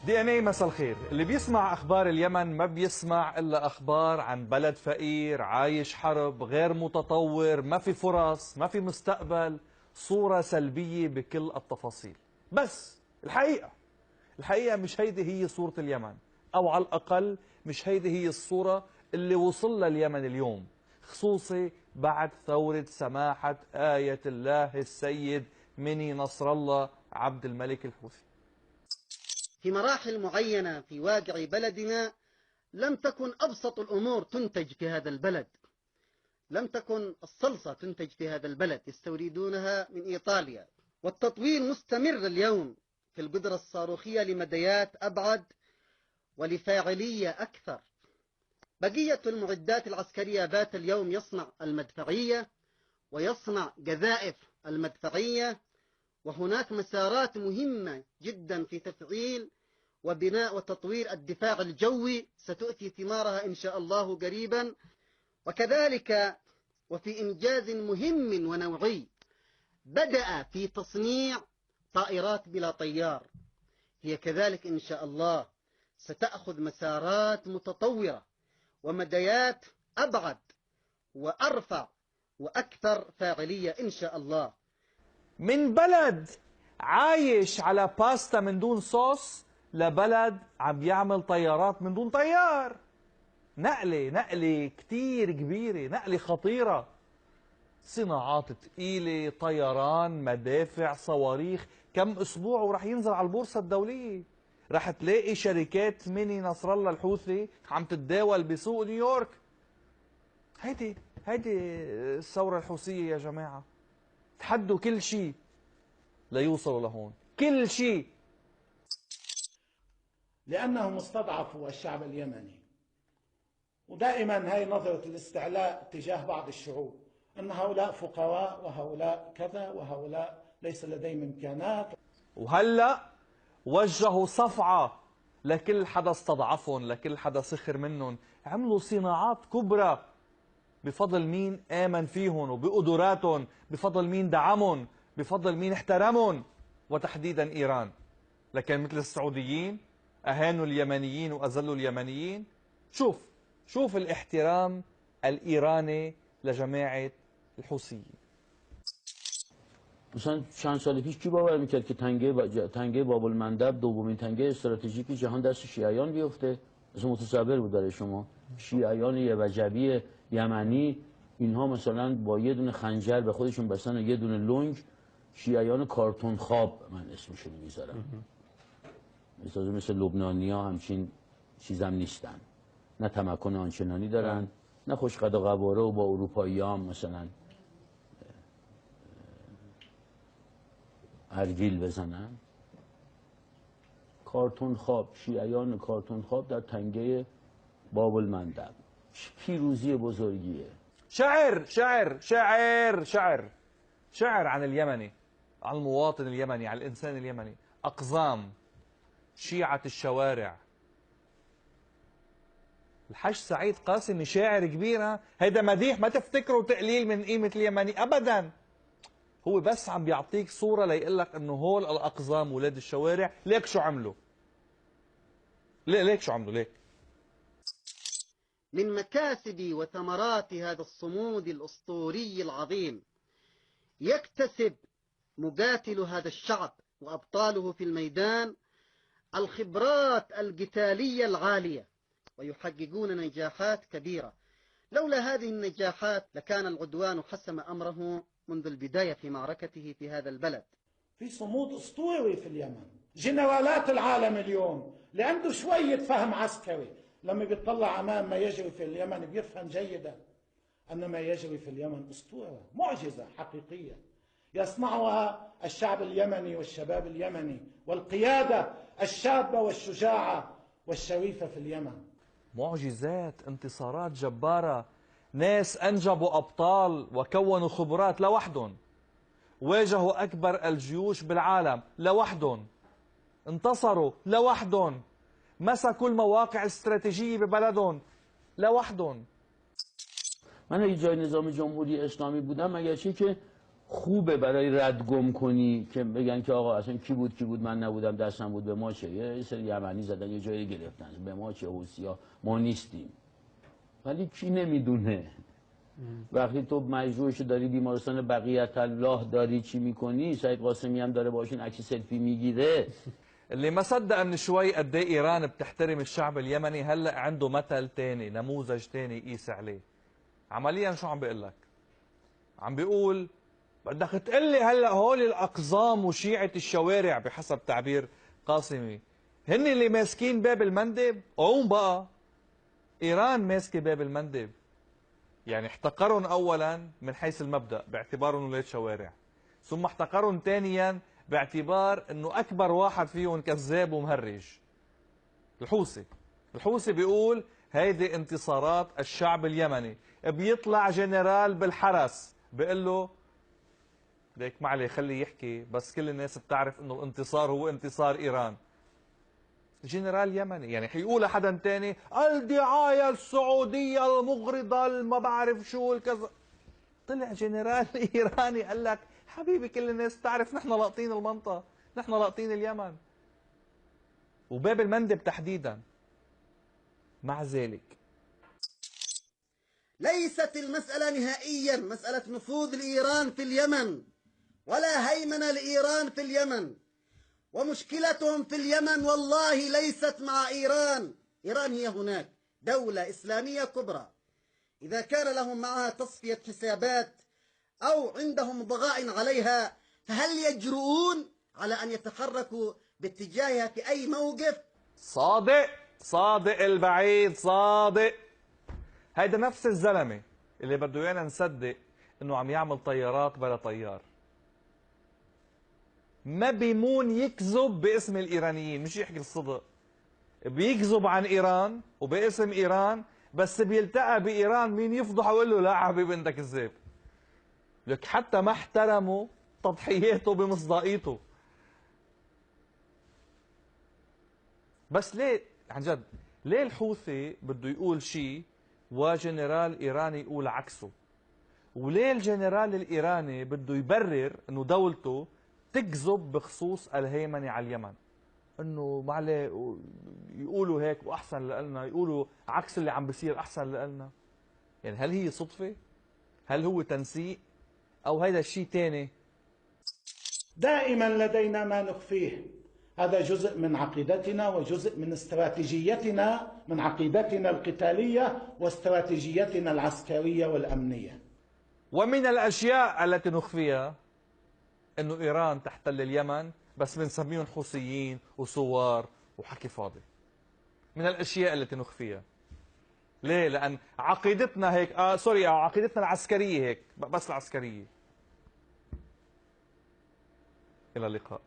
دي ان اي مساء الخير. اللي بيسمع اخبار اليمن ما بيسمع الا اخبار عن بلد فقير عايش حرب غير متطور، ما في فرص، ما في مستقبل، صورة سلبية بكل التفاصيل. بس الحقيقة مش هيدي هي صورة اليمن، او على الاقل مش هيدي هي الصورة اللي وصل لها اليمن اليوم، خصوصي بعد ثورة سماحة آية الله السيد مني نصر الله عبد الملك الحوثي. في مراحل معينة في واقع بلدنا لم تكن أبسط الأمور تنتج في هذا البلد. لم تكن الصلصة تنتج في هذا البلد، يستوردونها من إيطاليا. والتطوير مستمر اليوم في القدرة الصاروخية لمديات أبعد ولفاعلية أكثر. بقية المعدات العسكرية بات اليوم يصنع المدفعية ويصنع قذائف المدفعية، وهناك مسارات مهمة جدا في تفعيل وبناء وتطوير الدفاع الجوي ستؤتي ثمارها إن شاء الله قريبا. وكذلك وفي إنجاز مهم ونوعي بدأ في تصنيع طائرات بلا طيار، هي كذلك إن شاء الله ستأخذ مسارات متطورة ومديات أبعد وأرفع وأكثر فاعلية إن شاء الله. من بلد عايش على باستا من دون صوص لبلد عم يعمل طيارات من دون طيار. نقلة كتير كبيرة، نقلة خطيرة. صناعات تقيلة، طيران، مدافع، صواريخ. كم أسبوع ورح ينزل على البورصة الدولية. رح تلاقي شركات مني نصر الله الحوثي عم تتداول بسوق نيويورك. هيدي الثورة الحوثية يا جماعة. تحدوا كل شيء ليوصلوا لهون، كل شيء. لأنهم استضعفوا الشعب اليمني. ودائما هي نظرة الاستعلاء تجاه بعض الشعوب، أن هؤلاء فقراء وهؤلاء كذا وهؤلاء ليس لديهم إمكانات. وهلأ وجهوا صفعة لكل حدا استضعفهم، لكل حدا سخر منهم. عملوا صناعات كبرى بفضل مين آمن فيهم وبقدراتهم، بفضل مين دعمهم، بفضل مين احترمهم، وتحديدا إيران. لكن مثل السعوديين أهانوا اليمنيين وأذلوا اليمنيين. شوف الاحترام الإيراني لجماعة الحوثيين. مثلا چند سال پیش کی باور میکرد که تنگه باب المندب دومین تنگه استراتژیک جهان دست شیعیان بیفته؟ مثلا متصور بود برای شما شیعیان وجبی یمنی اینها مثلا با یه دونه خنجر به خودشون بستن و یه دونه لنگ، شیعیان کارتون خواب من اسمشون میذارم، مثل لبنانیا همچین چیزم نیستن، نه تمکن آنچنانی دارن، نه خوش قد و قواره و با اروپایی هم مثلا ارگیل بزنن. کارتون خواب، شیعیان کارتون خواب در تنگه باب المندب. پیروزی بزرگیه. شعر عن اليمني، عن المواطن اليمني، عن الإنسان اليمني. أقزام، شيعة الشوارع. الحج سعيد قاسمي شاعر كبير. هيدا مديح، ما تفتكروا تقليل من قيمة اليمني أبدا. هو بس عم بيعطيك صورة ليقول لك انه هول الأقزام ولاد الشوارع. ليك شو عملوا؟ ليك شو عملوا؟ ليك من مكاسب وثمرات هذا الصمود الأسطوري العظيم يكتسب مقاتل هذا الشعب وأبطاله في الميدان الخبرات القتالية العالية، ويحققون نجاحات كبيرة. لولا هذه النجاحات لكان العدوان حسم أمره منذ البداية في معركته في هذا البلد. في صمود أسطوري في اليمن. جنرالات العالم اليوم اللي عنده شوية فهم عسكري لما بيطلع أمام ما يجري في اليمن بيفهم جيدا أن ما يجري في اليمن أسطورة، معجزة حقيقية يصنعها الشعب اليمني والشباب اليمني والقيادة الشابة والشجاعة والشريفة في اليمن. معجزات، انتصارات جبارة، ناس أنجبوا أبطال وكونوا خبرات لوحدهم، واجهوا أكبر الجيوش بالعالم لوحدهم، انتصروا لوحدهم، مسكوا المواقع الاستراتيجية ببلدهم لوحدهم. من اگه جای نظام جمهوری اسلامی بودم مگر چی که خوبه برای رد گم کنی که بگن که آقا اصلا کی بود من نبودم دستم بود به ما چه، یه سری یمنی زدن یه جایی گرفتن به ما چه، حوثی‌ها ما نیستیم. ولی کی نمیدونه وقتی تو مجروحش داری بیمارستان بقیت الله داری چی میکنی، سعید قاسمی هم داره باشون عکس سلفی میگیره. اللي ما صدق من شوي قد ايه ايران بتحترم الشعب اليمني هلا عنده مثل تاني، نموذج تاني يقيس عليه. عمليا شو عم بيقول لك؟ عم بيقول بدك تقول لي هلا هول الاقزام وشيعه الشوارع بحسب تعبير قاسمي هن اللي ماسكين باب المندب؟ قوم بقى. ايران ماسكه باب المندب، يعني احتقرهم اولا من حيث المبدا باعتبارهم ولاد شوارع، ثم احتقرهم ثانيا باعتبار انه اكبر واحد فيهم كذاب ومهرج. الحوثي بيقول هيدي انتصارات الشعب اليمني. بيطلع جنرال بالحرس بيقول له ليك ما عليه خليه يحكي، بس كل الناس بتعرف انه الانتصار هو انتصار ايران. جنرال يمني، يعني حيقولها حدا تاني الدعاية السعودية المغرضة ما بعرف شو الكذا. طلع جنرال ايراني قال لك حبيبي كل الناس تعرف نحن لاقطين المنطقة، نحن لاقطين اليمن وباب المندب تحديدا. مع ذلك ليست المسألة نهائيا مسألة نفوذ لإيران في اليمن ولا هيمنة لإيران في اليمن، ومشكلتهم في اليمن والله ليست مع إيران. إيران هي هناك دولة إسلامية كبرى، إذا كان لهم معها تصفية حسابات أو عندهم ضغائن عليها فهل يجرؤون على أن يتحركوا باتجاهها في أي موقف؟ صادق البعيد صادق. هيدا نفس الزلمة اللي بده ايانا نصدق انه عم يعمل طيارات بلا طيار. ما بيمون يكذب باسم الايرانيين، مش يحكي الصدق. بيكذب عن ايران وباسم ايران، بس بيلتقى بايران مين يفضح ويقول له لا حبيبي انت كذاب. لك حتى ما احترموا تضحياته بمصداقيته. بس ليه عن جد ليه الحوثي بده يقول شيء وجنرال ايراني يقول عكسه؟ وليه الجنرال الايراني بده يبرر انه دولته تكذب بخصوص الهيمنه على اليمن؟ انه ما عليه يقولوا هيك واحسن لنا، يقولوا عكس اللي عم بيصير احسن لنا. يعني هل هي صدفه؟ هل هو تنسيق؟ او هيدا شيء ثاني؟ دائما لدينا ما نخفيه، هذا جزء من عقيدتنا وجزء من استراتيجيتنا، من عقيدتنا القتالية واستراتيجيتنا العسكرية والأمنية. ومن الأشياء التي نخفيها أنه إيران تحتل اليمن، بس بنسميهم حوثيين وثوار وحكي فاضي. من الأشياء التي نخفيها. ليه؟ لأن عقيدتنا هيك عقيدتنا العسكرية هيك، بس العسكرية. إلى اللقاء.